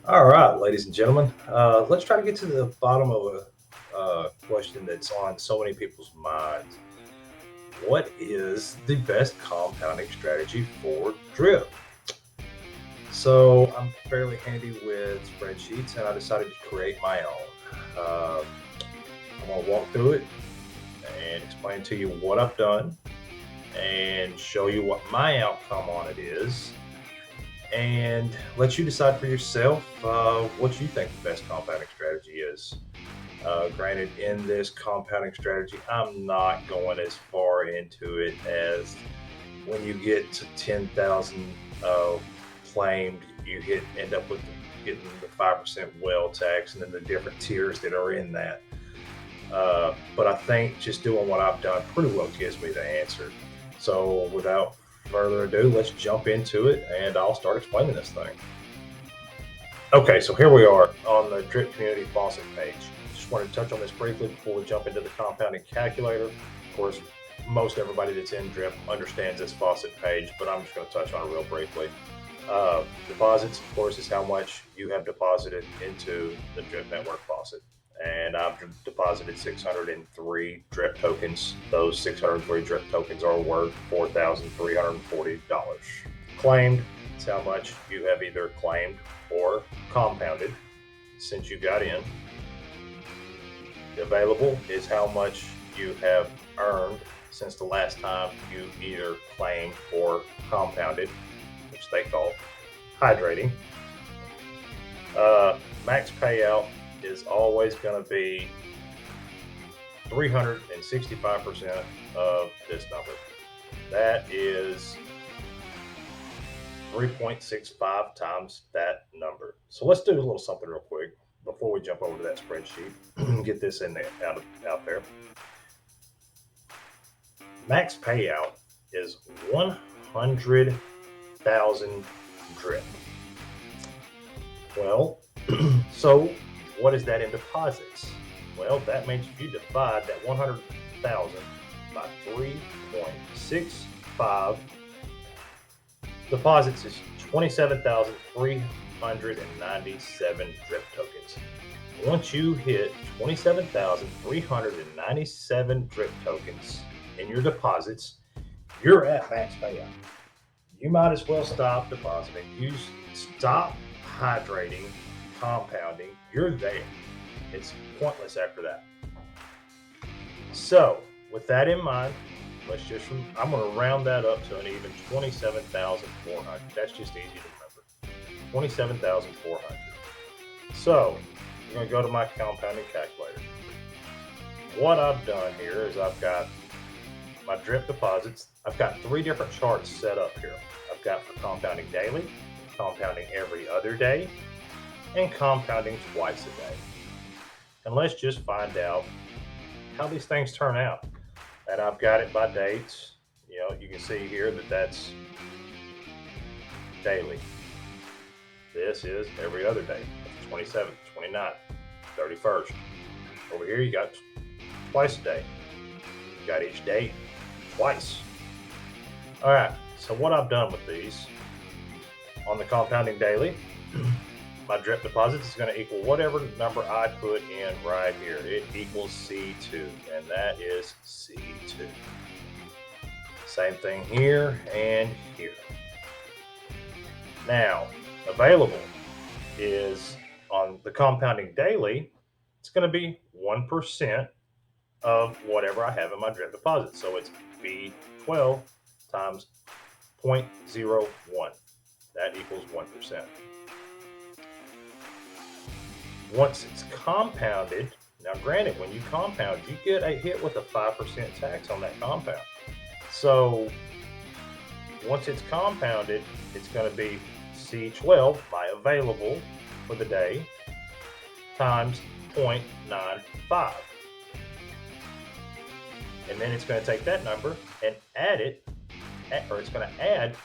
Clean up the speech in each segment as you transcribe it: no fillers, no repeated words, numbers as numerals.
All right, ladies and gentlemen, let's try to get to the bottom of a question that's on so many people's minds. What is the best compounding strategy for drip? So I'm fairly handy with spreadsheets, and I decided to create my own. I'm going to walk through it and explain to you what I've done and show you what my outcome on it is and let you decide for yourself what you think the best compounding strategy is. Granted, in this compounding strategy, I'm not going as far into it as when you get to 10,000 claimed, you end up with getting the 5% well tax and then the different tiers that are in that. But I think just doing what I've done pretty well gives me the answer. So without further ado, let's jump into it and I'll start explaining this thing. Okay, so here we are on the Drip Community Faucet page. Just wanted to touch on this briefly before we jump into the compounding calculator. Of course, most everybody that's in Drip understands this faucet page, but I'm just going to touch on it real briefly. Deposits, of course, is how much you have deposited into the Drip Network Faucet. And I've deposited 603 drip tokens. Those 603 drip tokens are worth $4,340. Claimed is how much you have either claimed or compounded since you got in. Available is how much you have earned since the last time you either claimed or compounded, which they call hydrating. Max payout is always going to be 365% of this number. That is 3.65 times that number. So let's do a little something real quick before we jump over to that spreadsheet. Get this in there out there. Max payout is 100,000 drip. Well, so what is that in deposits? Well, that means if you divide that 100,000 by 3.65, deposits is 27,397 drip tokens. Once you hit 27,397 drip tokens in your deposits, you're at max payout. You might as well stop depositing. You stop hydrating, compounding, you're there. It's pointless after that. So, with that in mind, I'm going to round that up to an even 27,400. That's just easy to remember. 27,400. So, I'm going to go to my compounding calculator. What I've done here is I've got my drip deposits. I've got 3 different charts set up here. I've got for compounding daily, compounding every other day, and compounding twice a day. And let's just find out how these things turn out. And I've got it by dates. You can see here that that's daily. This is every other day. 27th, 29th, 31st. Over here you got twice a day. You got each date twice. All right, so what I've done with these, on the compounding daily, my drip deposits is going to equal whatever number I put in right here. It equals C2, and that is C2. Same thing here and here. Now, available is on the compounding daily, it's going to be 1% of whatever I have in my drip deposit. So it's B12 times 0.01. That equals 1%. Once it's compounded, now granted, when you compound, you get a hit with a 5% tax on that compound. So once it's compounded, it's going to be C12, my available for the day, times 0.95. And then it's going to take that number and add it, or it's going to add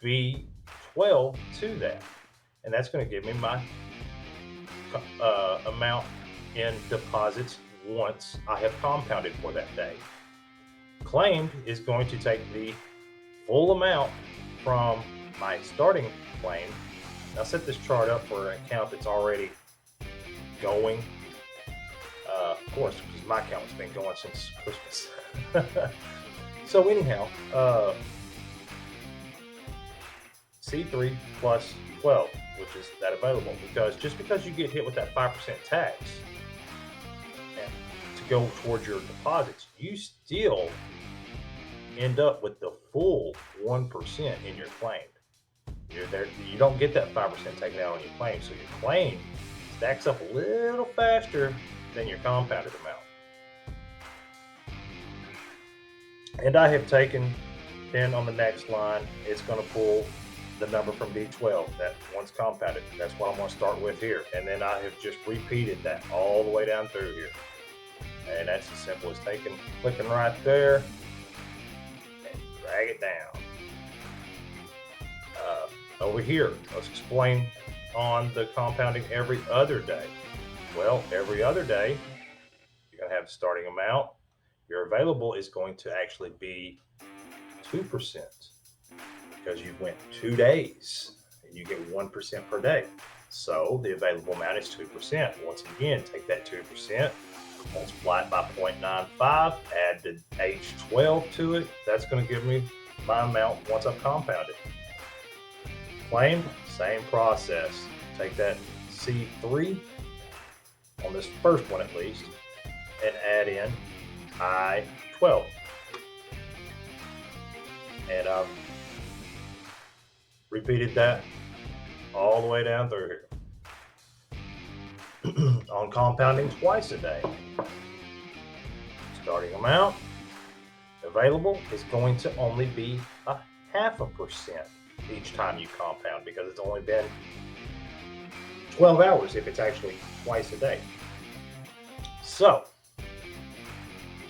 B12 to that. And that's going to give me my amount in deposits once I have compounded for that day. Claimed is going to take the full amount from my starting claim Now set this chart up for an account that's already going. Of course, because my account's been going since Christmas. So anyhow, C3 plus 12, which is that available. Because just because you get hit with that 5% tax to go towards your deposits, you still end up with the full 1% in your claim. You don't get that 5% taken out on your claim, so your claim stacks up a little faster than your compounded amount. And I have taken, then on the next line, it's going to pull the number from D12 that once compounded. That's what I'm going to start with here. And then I have just repeated that all the way down through here. And that's as simple as clicking right there and drag it down. Over here, let's explain on the compounding every other day. Well, every other day, you're going to have the starting amount. Your available is going to actually be 2% because you went 2 days and you get 1% per day. So the available amount is 2%. Once again, take that 2%, multiply it by 0.95, add the age 12 to it. That's going to give me my amount once I've compounded. Claim, same process. Take that C3 on this first one at least and add in I-12. And I've repeated that all the way down through here. On compounding twice a day, starting amount available is going to only be 0.5% each time you compound, because it's only been 12 hours if it's actually twice a day. So,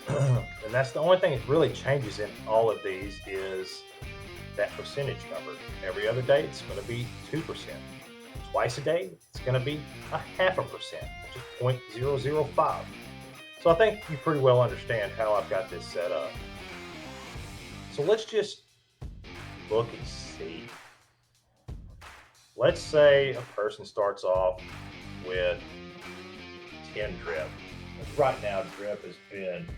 and that's the only thing that really changes in all of these is that percentage number. Every other day, it's going to be 2%. Twice a day, it's going to be 0.5%, which is 0.005. So I think you pretty well understand how I've got this set up. So let's just look and see. Let's say a person starts off with 10 drip. Right now, drip has been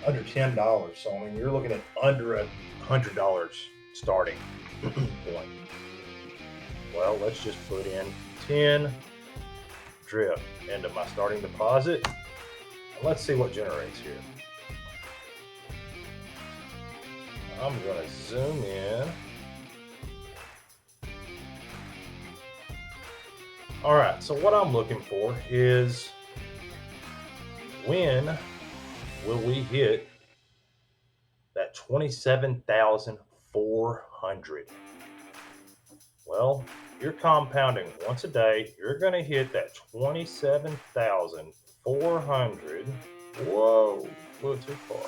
under $10. So I mean, you're looking at under $100 starting point. Well, let's just put in 10 drip into my starting deposit. And let's see what generates here. I'm going to zoom in. All right, so what I'm looking for is when will we hit that 27,400? Well, you're compounding once a day, you're going to hit that 27,400. Whoa, a little too far.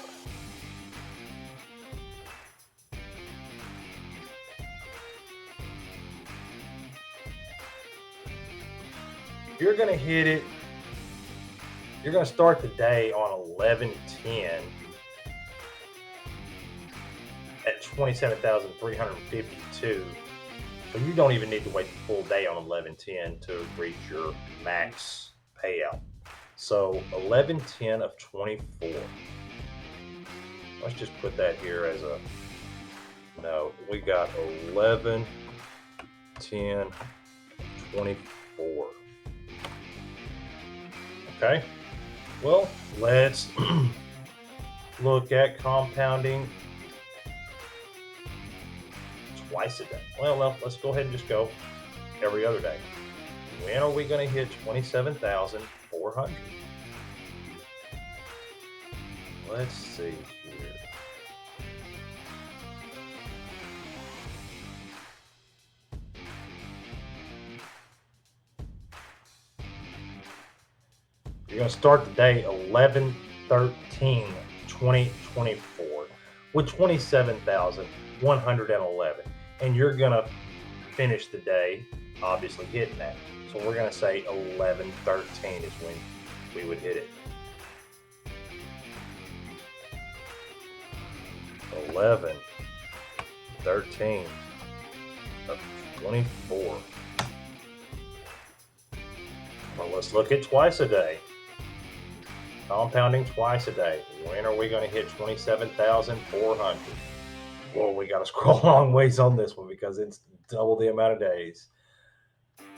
You're going to hit it. You're going to start the day on 11/10 at 27,352. So you don't even need to wait the full day on 11/10 to reach your max payout. So 11/10 of 24. Let's just put that here as a no. We got 11/10 24. Okay. Well, let's look at compounding twice a day. Well, let's go ahead and just go every other day. When are we going to hit 27,400? Let's see here. You're going to start the day 11/13/2024 with 27,111. And you're going to finish the day obviously hitting that. So we're going to say 11/13 is when we would hit it. 11/13 of 24. Well, let's look at twice a day. Compounding twice a day. When are we going to hit 27,400? Well, we got to scroll a long ways on this one because it's double the amount of days.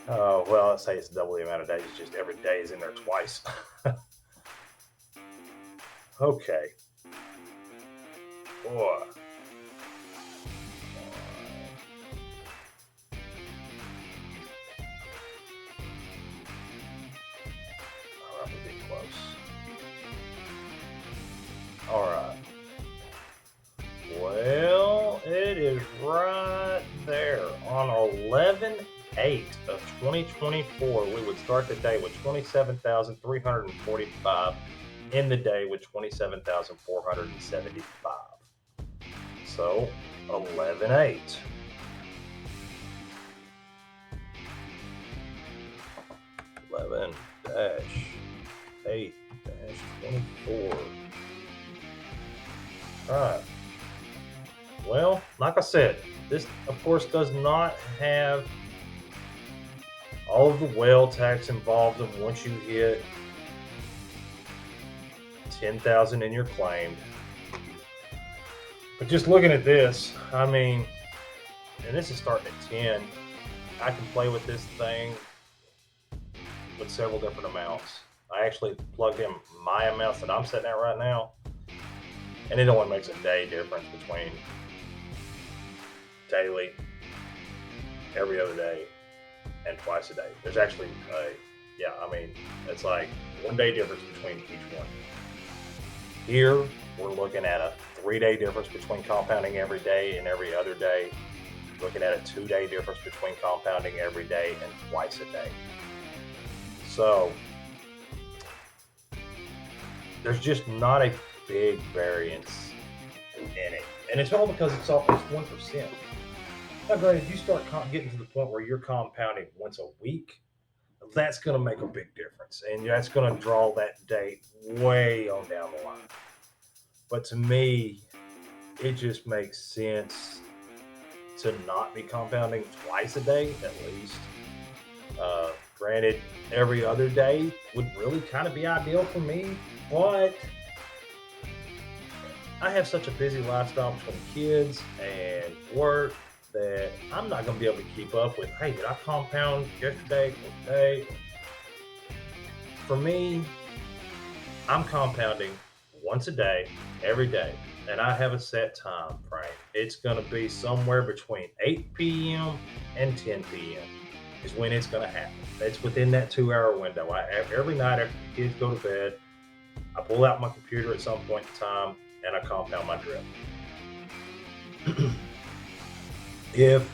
Well, let's say it's double the amount of days. It's just every day is in there twice. Okay. Boy. That would be close. All right. Well, it is right there on 11/8 of 2024. We would start the day with 27,345. In the day with 27,475. So 11/8. 11-8-24. All right. Well, like I said, this of course does not have all of the well tax involved, and once you hit 10,000 in your claim. But just looking at this, I mean, and this is starting at 10. I can play with this thing with several different amounts. I actually plugged in my amounts that I'm setting at right now, and it only makes a day difference between daily, every other day, and twice a day. There's actually it's like 1 day difference between each one. Here, we're looking at a 3-day difference between compounding every day and every other day. Looking at a 2-day difference between compounding every day and twice a day. So, there's just not a big variance in it. And it's all because it's 1%. Now, granted, you start getting to the point where you're compounding once a week, that's going to make a big difference. And that's going to draw that date way on down the line. But to me, it just makes sense to not be compounding twice a day at least. Granted, every other day would really kind of be ideal for me, but I have such a busy lifestyle between kids and work that I'm not going to be able to keep up with, hey, did I compound yesterday, today? For me, I'm compounding once a day, every day, and I have a set time frame. It's going to be somewhere between 8 p.m. and 10 p.m. is when it's going to happen. It's within that 2-hour window. Every night after the kids go to bed, I pull out my computer at some point in time and I compound my drip. If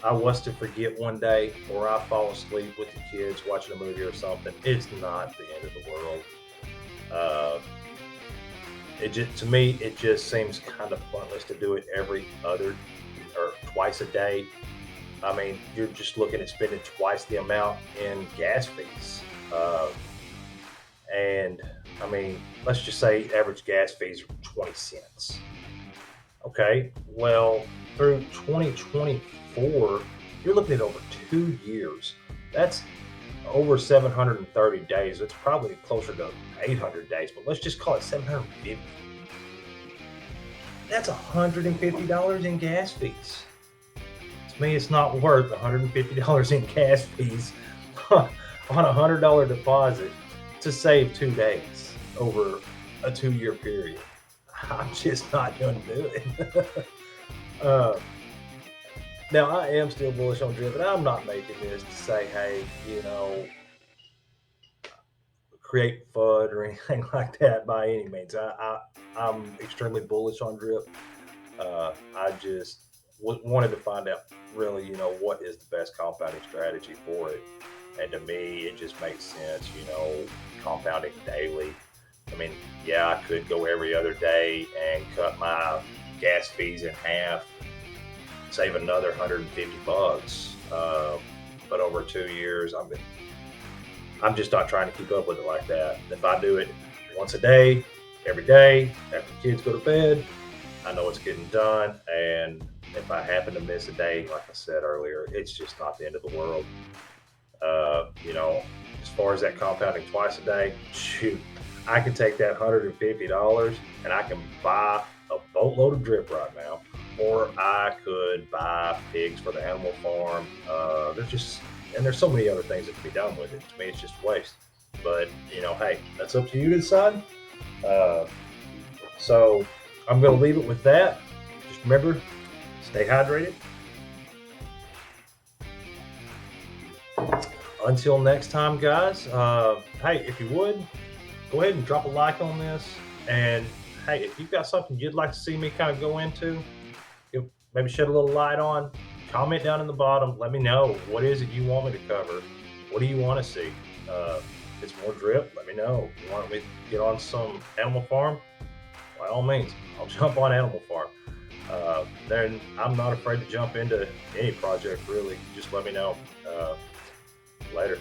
I was to forget one day or I fall asleep with the kids watching a movie or something, it's not the end of the world. To me, it just seems kind of pointless to do it every other or twice a day. I mean, you're just looking at spending twice the amount in gas fees. And I mean, let's just say average gas fees are 20 cents. Okay, well, through 2024, you're looking at over 2 years. That's over 730 days. It's probably closer to 800 days, but let's just call it 750. That's $150 in gas fees. To me, it's not worth $150 in gas fees on a $100 deposit to save 2 days over a 2-year period. I'm just not going to do it. Now, I am still bullish on drip, and I'm not making this to say, hey, create FUD or anything like that by any means. I'm extremely bullish on drip. I just wanted to find out really, what is the best compounding strategy for it. And to me, it just makes sense, compounding daily. I mean, yeah, I could go every other day and cut my gas fees in half, save another $150. But over 2 years, I'm just not trying to keep up with it like that. If I do it once a day, every day, after the kids go to bed, I know it's getting done, and If I happen to miss a day, like I said earlier, it's just not the end of the world. You know, as far as that compounding twice a day, shoot, I can take that $150 and I can buy a boatload of drip right now, or I could buy pigs for the animal farm. There's so many other things that can be done with it. To me, it's just waste. But you know, hey, that's up to you to decide. Uh, so I'm going to leave it with that. Just remember, stay hydrated. Until next time, guys. Hey, if you would, go ahead and drop a like on this. And hey, if you've got something you'd like to see me kind of go into, maybe shed a little light on, comment down in the bottom. Let me know, what is it you want me to cover? What do you want to see? If it's more drip, let me know. If you want me to get on some Animal Farm, by all means, I'll jump on Animal Farm. Then I'm not afraid to jump into any project, really. Just let me know. Later.